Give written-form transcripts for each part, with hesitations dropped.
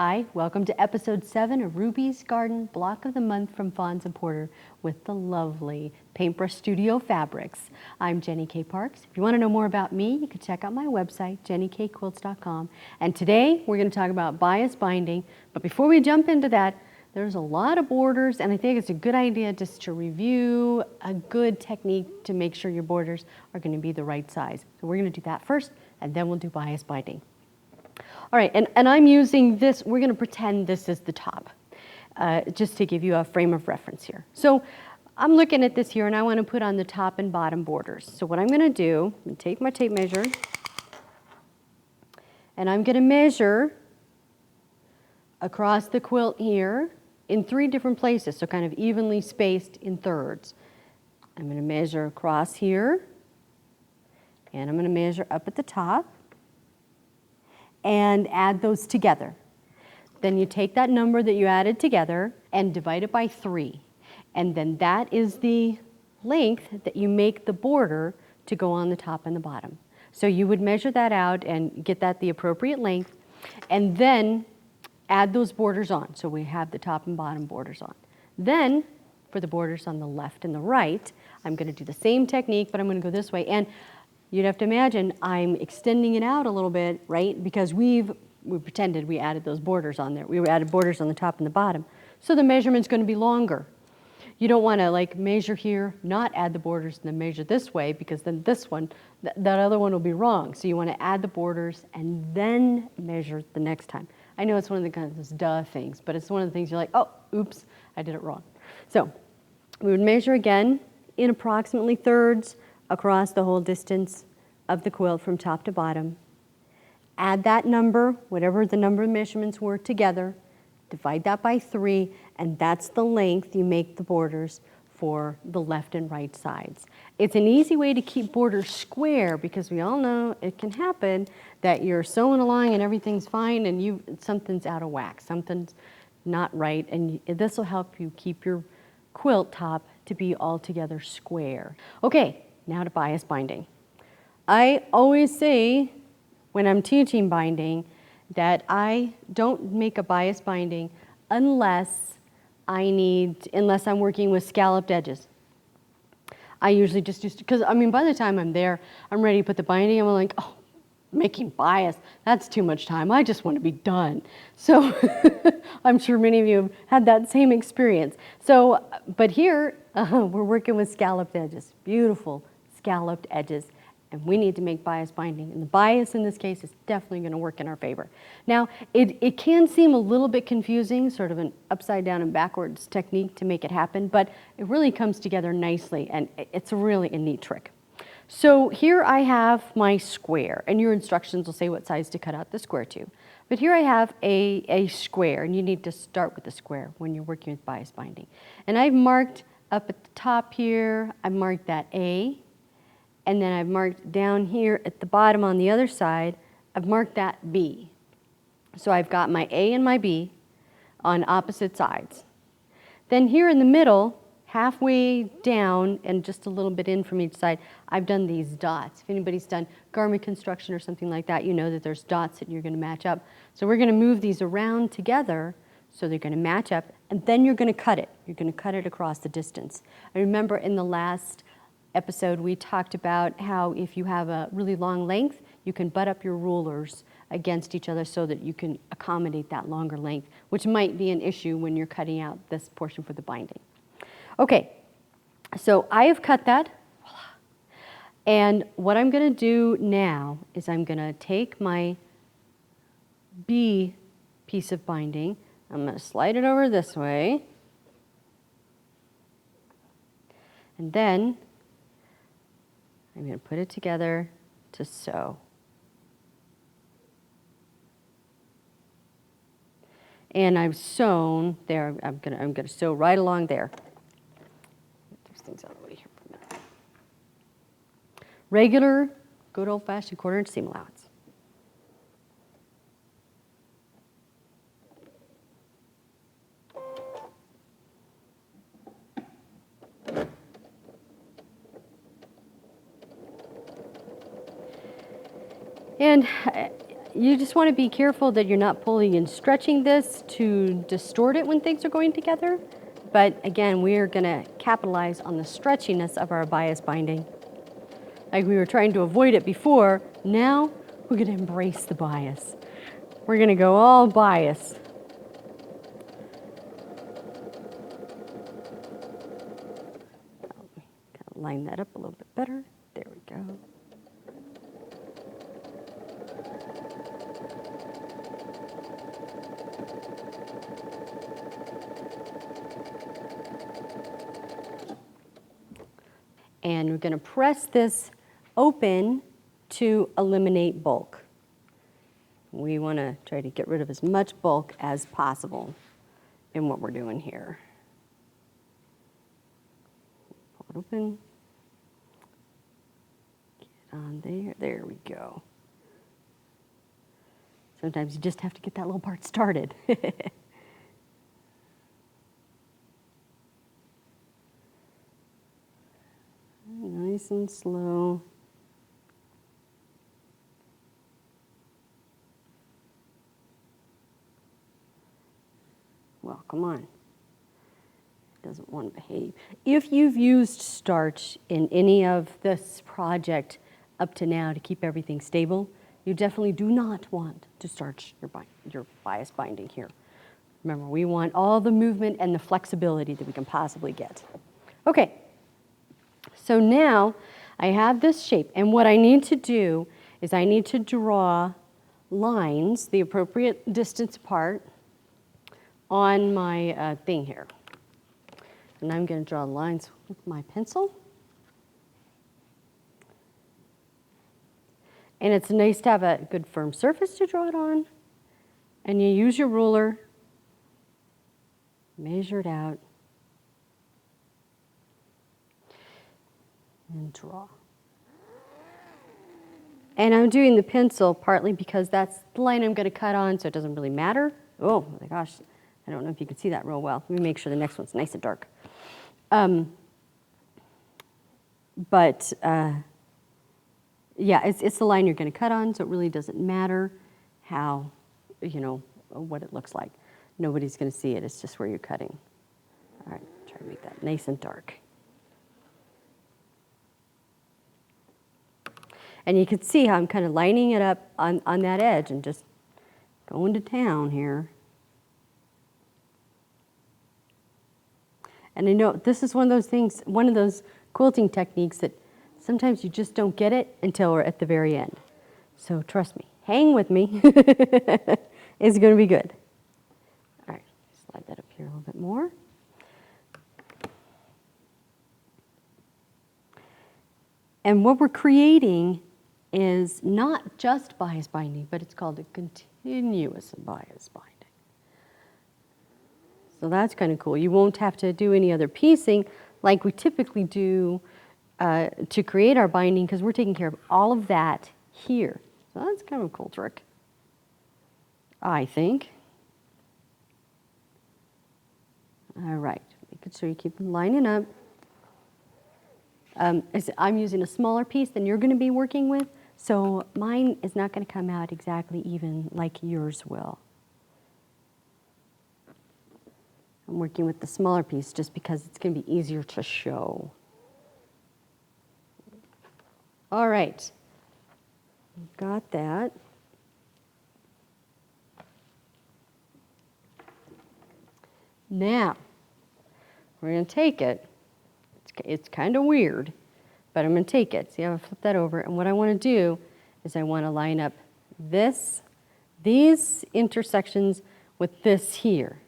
Hi, welcome to episode 7 of Ruby's Garden Block of the Month from Fawns and Porter with the lovely Paintbrush Studio Fabrics. I'm Jenny K. Parks. If you want to know more about me, you can check out my website, jennykquilts.com. And today we're going to talk about bias binding. But before we jump into that, there's a lot of borders, and I think it's a good idea just to review a good technique to make sure your borders are going to be the right size. So we're going to do that first, and then we'll do bias binding. All right, and I'm using this, we're going to pretend this is the top, just to give you a frame of reference here. So I'm looking at this here, and I want to put on the top and bottom borders. So what I'm going to do, I'm going to take my tape measure, and I'm going to measure across the quilt here in 3 different places, so kind of evenly spaced in thirds. I'm going to measure across here, and I'm going to measure up at the top, and add those together. Then you take that number that you added together and divide it by 3. And then that is the length that you make the border to go on the top and the bottom. So you would measure that out and get that the appropriate length, and then add those borders on. So we have the top and bottom borders on. Then for the borders on the left and the right, I'm going to do the same technique, but I'm going to go this way. And you'd have to imagine I'm extending it out a little bit, right? Because we pretended we added those borders on there. We added borders on the top and the bottom. So the measurement's going to be longer. You don't want to like measure here, not add the borders, and then measure this way, because then this one, that other one will be wrong. So you want to add the borders and then measure the next time. I know it's one of the kind of those duh things, but it's one of the things you're like, oh, oops, I did it wrong. So we would measure again in approximately thirds across the whole distance of the quilt from top to bottom. Add that number, whatever the number of measurements were together, divide that by 3, and that's the length you make the borders for the left and right sides. It's an easy way to keep borders square, because we all know it can happen that you're sewing along and everything's fine and something's out of whack, something's not right, and this will help you keep your quilt top to be altogether square. Okay, now to bias binding. I always say when I'm teaching binding that I don't make a bias binding unless I'm working with scalloped edges. I usually just use, because I mean by the time I'm there, I'm ready to put the binding, I'm like, oh, making bias, that's too much time. I just want to be done. So I'm sure many of you have had that same experience. So, but here we're working with scalloped edges, beautiful scalloped edges, and we need to make bias binding. And the bias in this case is definitely going to work in our favor. Now, it can seem a little bit confusing, sort of an upside down and backwards technique to make it happen, but it really comes together nicely, and it's really a neat trick. So here I have my square, and your instructions will say what size to cut out the square to. But here I have a square, and you need to start with the square when you're working with bias binding. And I've marked up at the top here, I've marked that A, and then I've marked down here at the bottom on the other side, I've marked that B. So I've got my A and my B on opposite sides. Then here in the middle, halfway down and just a little bit in from each side, I've done these dots. If anybody's done garment construction or something like that, you know that there's dots that you're going to match up. So we're going to move these around together so they're going to match up, and then you're going to cut it. You're going to cut it across the distance. I remember in the last episode we talked about how if you have a really long length, you can butt up your rulers against each other so that you can accommodate that longer length, which might be an issue when you're cutting out this portion for the binding. Okay, so I have cut that, and what I'm going to do now is I'm going to take my B piece of binding, I'm going to slide it over this way, and then I'm going to put it together to sew. And I've sewn there, I'm going to sew right along there. Things out of the way here for a minute. Regular, good old-fashioned 1/4 inch seam allowance. And You just want to be careful that you're not pulling and stretching this to distort it when things are going together. But again, we are going to capitalize on the stretchiness of our bias binding. Like we were trying to avoid it before, now we're going to embrace the bias. We're going to go all bias. Line that up a little bit better. There we go. And we're going to press this open to eliminate bulk. We want to try to get rid of as much bulk as possible in what we're doing here. Pull it open. Get on there. There we go. Sometimes you just have to get that little part started. Nice and slow. Well, come on. It doesn't want to behave. If you've used starch in any of this project up to now to keep everything stable, you definitely do not want to starch your bias binding here. Remember, we want all the movement and the flexibility that we can possibly get. Okay, so now I have this shape, and what I need to do is I need to draw lines the appropriate distance apart on my thing here. And I'm going to draw lines with my pencil. And it's nice to have a good firm surface to draw it on. And you use your ruler, measure it out, and draw. And I'm doing the pencil partly because that's the line I'm going to cut on, so it doesn't really matter. Oh my gosh, I don't know if you can see that real well. Let me make sure the next one's nice and dark. Yeah, it's the line you're going to cut on, so it really doesn't matter how, what it looks like. Nobody's going to see it. It's just where you're cutting. All right, try to make that nice and dark. And you can see how I'm kind of lining it up on that edge and just going to town here. And I know this is one of those things, one of those quilting techniques that sometimes you just don't get it until we're at the very end. So trust me, hang with me. It's going to be good. All right, slide that up here a little bit more. And what we're creating is not just bias binding, but it's called a continuous bias binding. So that's kind of cool. You won't have to do any other piecing like we typically do to create our binding, because we're taking care of all of that here. So that's kind of a cool trick, I think. All right, making sure you keep them lining up. I'm using a smaller piece than you're going to be working with, so mine is not going to come out exactly even like yours will. I'm working with the smaller piece just because it's going to be easier to show. All right, got that. Now, we're going to take it. It's kind of weird, but I'm going to take it. See how I flip that over? And what I want to do is I want to line up these intersections with this here.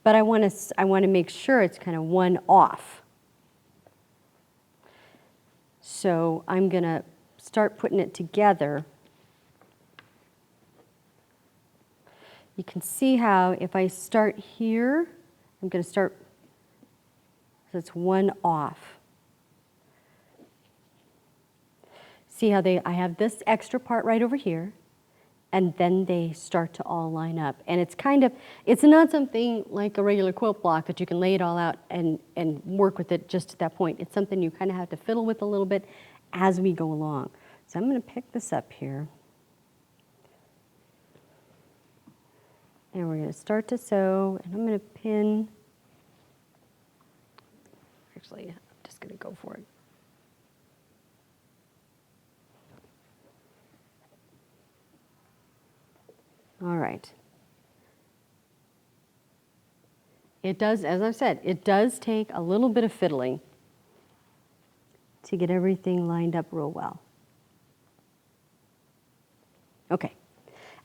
But I want to make sure it's kind of one off. So I'm going to start putting it together. You can see how if I start here, I'm going to start, so it's one off. See how I have this extra part right over here, and then they start to all line up. And it's not something like a regular quilt block that you can lay it all out and work with it just at that point. It's something you kind of have to fiddle with a little bit as we go along. So I'm going to pick this up here. And we're going to start to sew, and I'm going to pin. Actually, I'm just going to go for it. All right. It does, as I've said, it does take a little bit of fiddling to get everything lined up real well. Okay.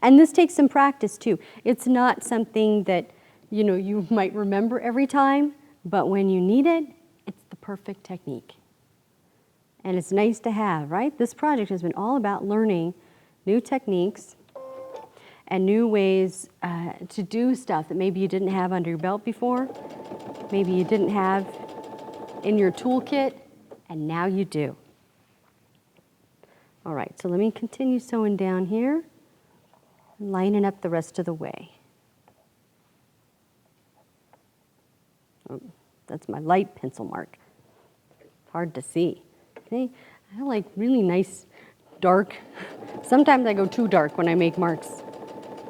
And this takes some practice too. It's not something that, you know, you might remember every time, but when you need it, it's the perfect technique. And it's nice to have, right? This project has been all about learning new techniques and new ways to do stuff that maybe you didn't have under your belt before, maybe you didn't have in your toolkit, and now you do. All right, so let me continue sewing down here, lining up the rest of the way. Oh, that's my light pencil mark. Hard to see. Okay, I like really nice dark. Sometimes I go too dark when I make marks.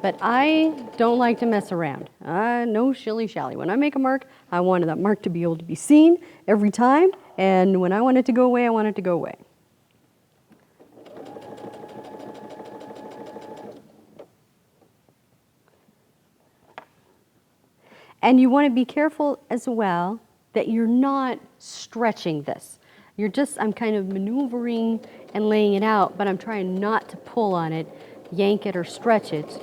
But I don't like to mess around. No shilly-shally. When I make a mark, I want that mark to be able to be seen every time. And when I want it to go away, I want it to go away. And you want to be careful as well that you're not stretching this. You're just, I'm kind of maneuvering and laying it out, but I'm trying not to pull on it, yank it, or stretch it,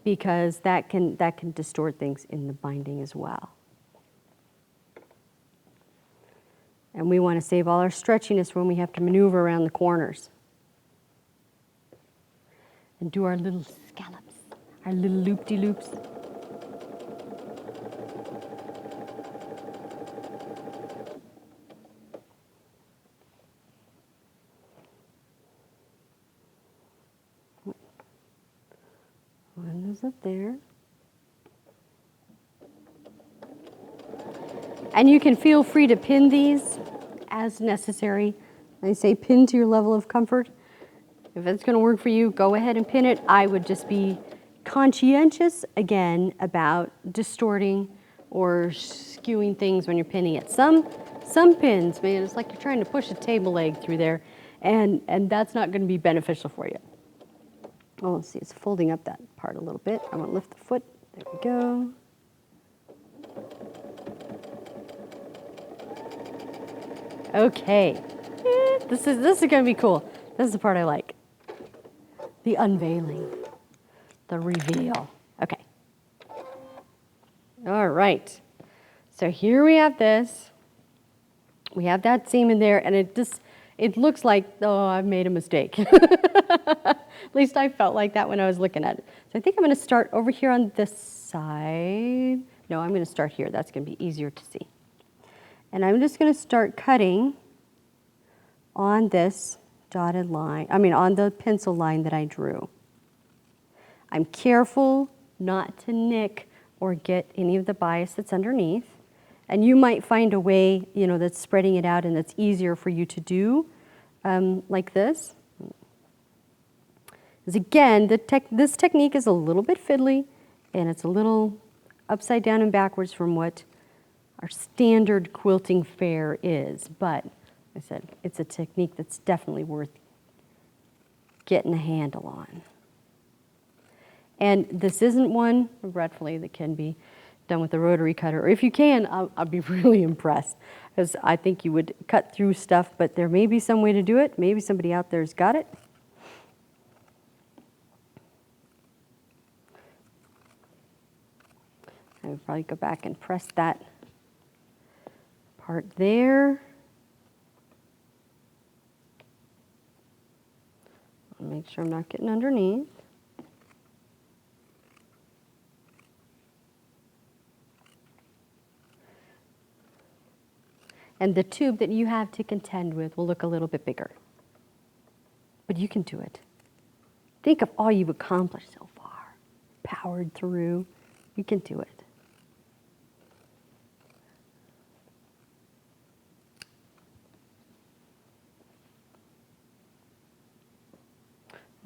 because that can distort things in the binding as well. And we want to save all our stretchiness when we have to maneuver around the corners. And do our little scallops, our little loop-de-loops. One is up there. And you can feel free to pin these as necessary. I say pin to your level of comfort. If it's going to work for you, go ahead and pin it. I would just be conscientious, again, about distorting or skewing things when you're pinning it. Some pins, man, it's like you're trying to push a table leg through there, and that's not going to be beneficial for you. Oh, let's see, it's folding up that part a little bit. I want to lift the foot. There we go. Okay, this is going to be cool. This is the part I like. The unveiling, the reveal. Okay. All right. So here we have this. We have that seam in there, and it looks like, oh, I've made a mistake. At least I felt like that when I was looking at it. So I think I'm going to start over here on this side. No, I'm going to start here. That's going to be easier to see. And I'm just going to start cutting on this dotted line, on the pencil line that I drew. I'm careful not to nick or get any of the bias that's underneath. And you might find a way, that's spreading it out and that's easier for you to do, like this. Because again, this technique is a little bit fiddly, and it's a little upside down and backwards from what our standard quilting fare is. But, like I said, it's a technique that's definitely worth getting a handle on. And this isn't one, regretfully, that can be done with a rotary cutter. Or if you can, I'll be really impressed, because I think you would cut through stuff, but there may be some way to do it. Maybe somebody out there's got it. I would probably go back and press that part there. Make sure I'm not getting underneath. And the tube that you have to contend with will look a little bit bigger. But you can do it. Think of all you've accomplished so far. Powered through. You can do it.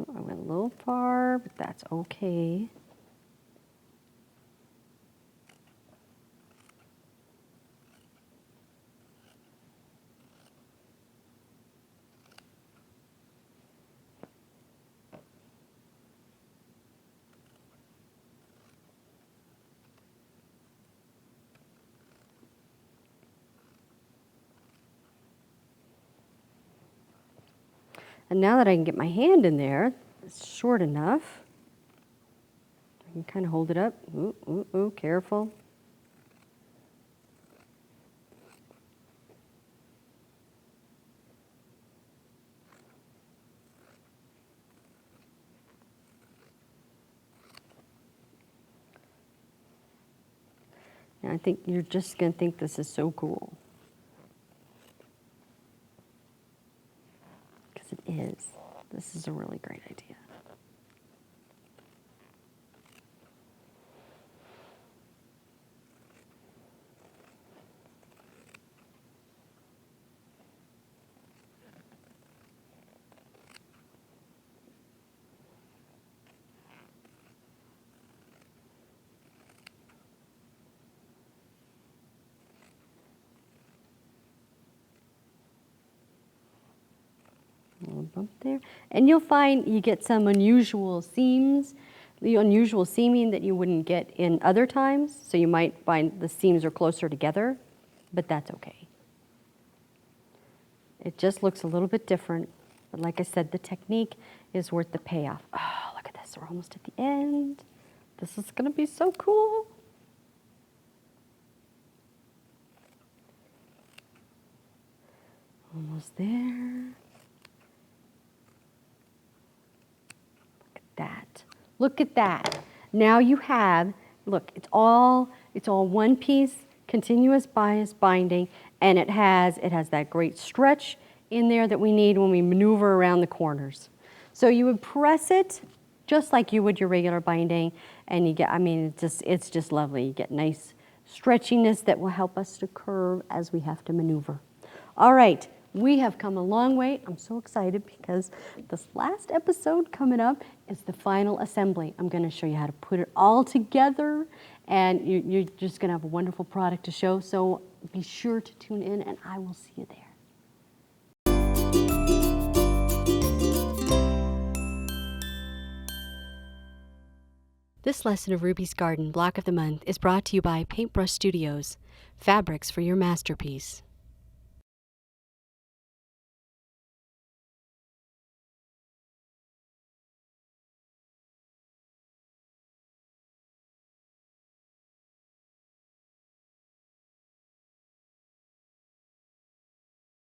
I went a little far, but that's okay. And now that I can get my hand in there, it's short enough. I can kind of hold it up. Ooh, ooh, ooh, careful. And I think you're just going to think this is so cool. Because it is. This is a really great idea. A little bump there. And you'll find you get some unusual seams, the unusual seaming that you wouldn't get in other times. So you might find the seams are closer together, but that's okay. It just looks a little bit different. But like I said, the technique is worth the payoff. Oh, look at this. We're almost at the end. This is going to be so cool. Almost there. That. Look at that. Now you have, look, it's all one piece, continuous bias binding, and it has that great stretch in there that we need when we maneuver around the corners. So you would press it just like you would your regular binding, and you get, I mean, it's just lovely. You get nice stretchiness that will help us to curve as we have to maneuver. All right. We have come a long way. I'm so excited because this last episode coming up is the final assembly. I'm going to show you how to put it all together, and you're just going to have a wonderful product to show. So be sure to tune in, and I will see you there. This lesson of Ruby's Garden Block of the Month is brought to you by Paintbrush Studios, fabrics for your masterpiece.